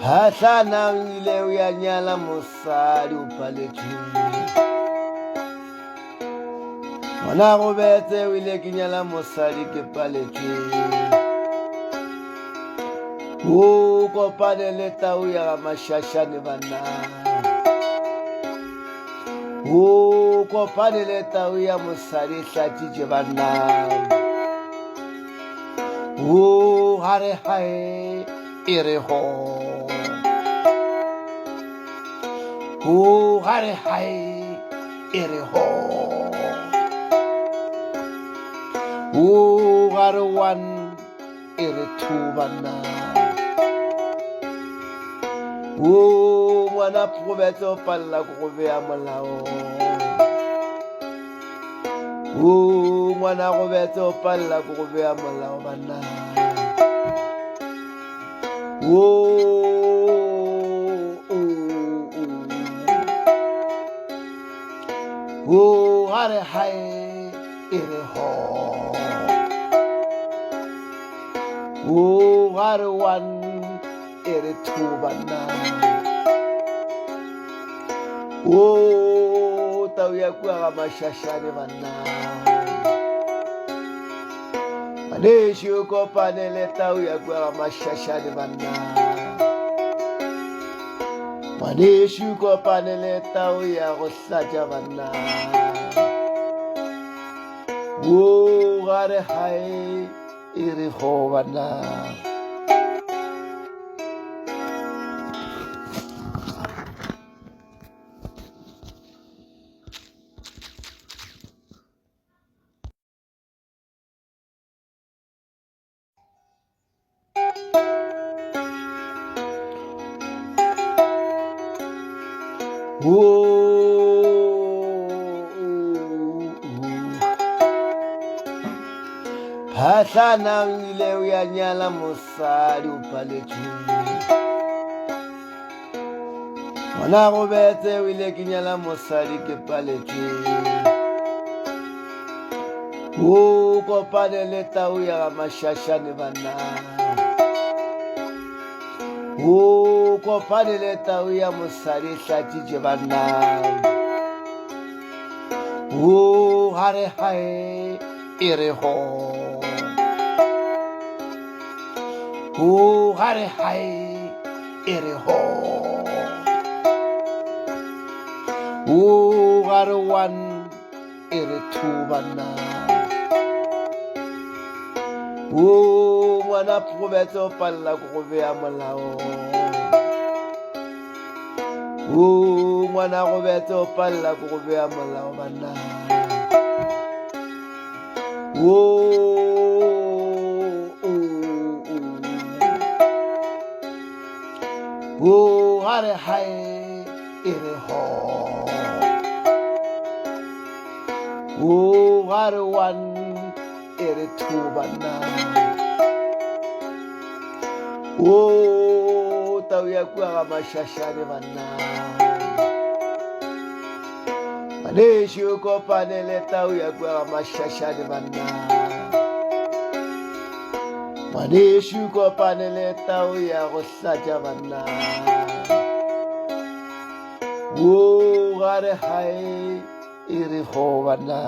Phahla ile ya nyala mosadi o paletswe ngwana go betse o ile ke nyala mosadi ke paletswe o kopane le tau ya ga mashashane banna o kopane le tau ya mosadi hlatitše banna o gare gae e re go o gare gae e re go o gare one e re two banna o ngwana go betse o palela ko go beya molao o ngwana go betse o palela ko go beya molao banna o gare gae e re ho o gare one e re two banna o tau ya kua ga mashashane banna maneši o kopane le tau ya kua ga mashashane banna maneši o kopane le tau ya go hlatša banna o gare gae e re go banna Phahla ile ya nyala mosadi o paletswe ngwana go betse o ile ke nyala mosadi ke paletswe o kopane le tau ya ga mashashane banna o kopane le tau ya mosadi hlatitše banna o gare gae e re go o gare gae e re ho o gare one e re two banna o ngwana go betse o palela ko go beya molao o ngwana go betse o palela ko go beya molao banna o gare gae e re ho o gare one e re two banna o tau ya kua ga mashashane banna maneši o kopane le tau ya kua ga mashashane banna maneši o kopane le tau ya go hlatša banna o gare gae e re go banna